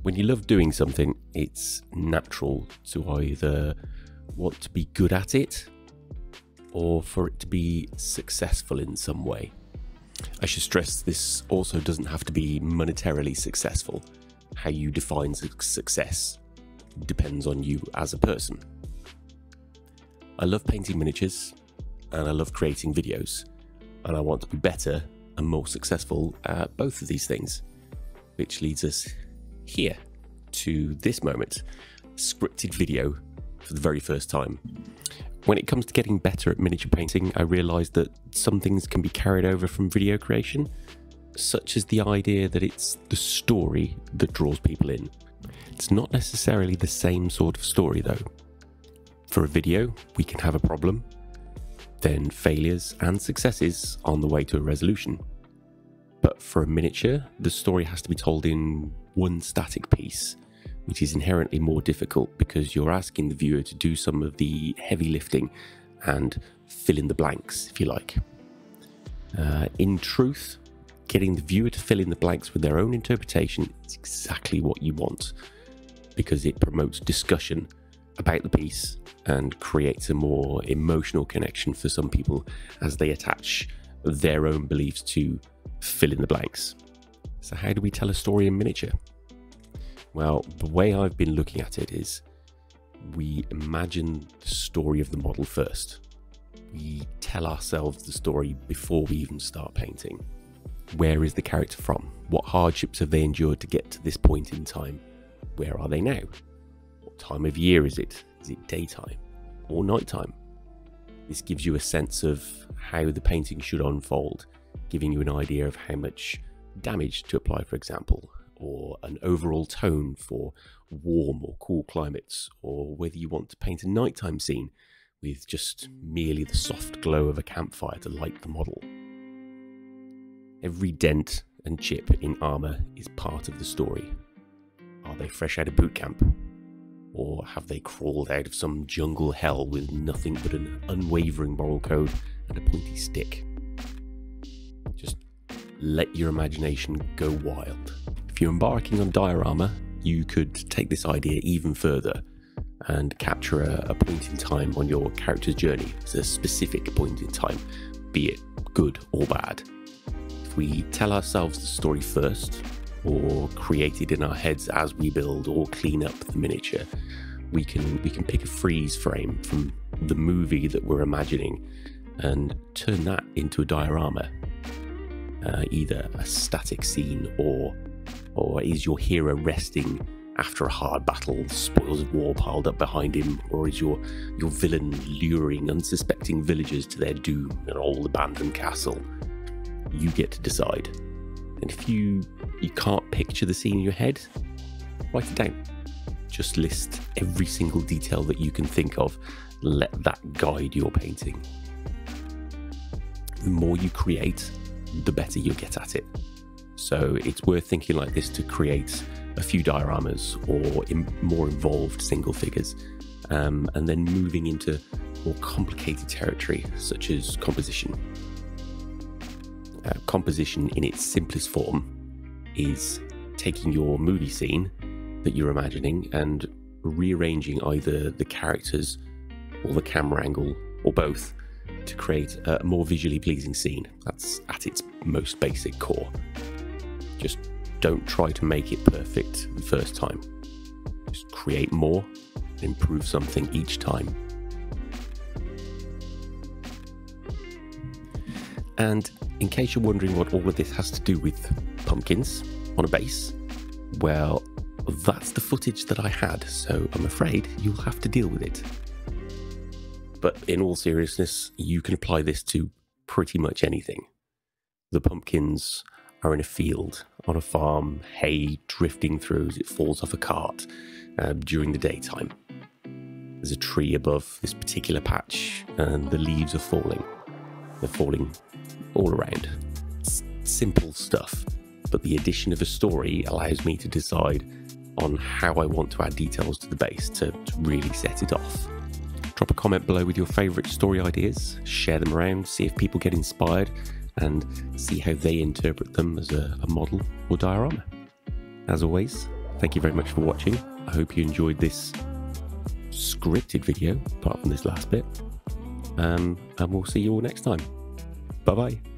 When you love doing something, it's natural to either want to be good at it or for it to be successful in some way. I should stress this also doesn't have to be monetarily successful. How you define success depends on you as a person. I love painting miniatures and I love creating videos, and I want to be better and more successful at both of these things, which leads us here to this moment, scripted video for the very first time. When it comes to getting better at miniature painting, I realised that some things can be carried over from video creation, such as the idea that it's the story that draws people in. It's not necessarily the same sort of story though. For a video, we can have a problem, then failures and successes on the way to a resolution. But for a miniature, the story has to be told in one static piece, which is inherently more difficult because you're asking the viewer to do some of the heavy lifting and fill in the blanks, if you like. In truth, getting the viewer to fill in the blanks with their own interpretation is exactly what you want, because it promotes discussion about the piece and creates a more emotional connection for some people as they attach their own beliefs to fill in the blanks. So how do we tell a story in miniature? Well, the way I've been looking at it is we imagine the story of the model first. We tell ourselves the story before we even start painting. Where is the character from? What hardships have they endured to get to this point in time? Where are they now? What time of year is it? Is it daytime or nighttime? This gives you a sense of how the painting should unfold, giving you an idea of how much damage to apply, for example, or an overall tone for warm or cool climates, or whether you want to paint a nighttime scene with just merely the soft glow of a campfire to light the model. Every dent and chip in armour is part of the story. Are they fresh out of boot camp? Or have they crawled out of some jungle hell with nothing but an unwavering moral code and a pointy stick? Just let your imagination go wild. If you're embarking on diorama, you could take this idea even further and capture a point in time on your character's journey. It's a specific point in time, be it good or bad. If we tell ourselves the story first, or create it in our heads as we build or clean up the miniature, we can pick a freeze frame from the movie that we're imagining and turn that into a diorama. Either a static scene or is your hero resting after a hard battle, the spoils of war piled up behind him, or is your villain luring unsuspecting villagers to their doom in an old abandoned castle? You get to decide. And if you can't picture the scene in your head, write it down. Just list every single detail that you can think of. Let that guide your painting. The more you create, the better you'll get at it. So it's worth thinking like this to create a few dioramas or more involved single figures, and then moving into more complicated territory such as composition. Composition in its simplest form is taking your movie scene that you're imagining and rearranging either the characters or the camera angle or both to create a more visually pleasing scene. That's at its most basic core. Just don't try to make it perfect the first time. Just create more, improve something each time. And in case you're wondering what all of this has to do with pumpkins on a base, well, that's the footage that I had, so I'm afraid you'll have to deal with it. But in all seriousness, you can apply this to pretty much anything. The pumpkins are in a field, on a farm, hay drifting through as it falls off a cart during the daytime. There's a tree above this particular patch and the leaves are falling. They're falling all around. It's simple stuff, but the addition of a story allows me to decide on how I want to add details to the base to really set it off. Drop a comment below with your favourite story ideas, share them around, see if people get inspired, and see how they interpret them as a model or diorama. As always, thank you very much for watching. I hope you enjoyed this scripted video, apart from this last bit. And we'll see you all next time. Bye-bye.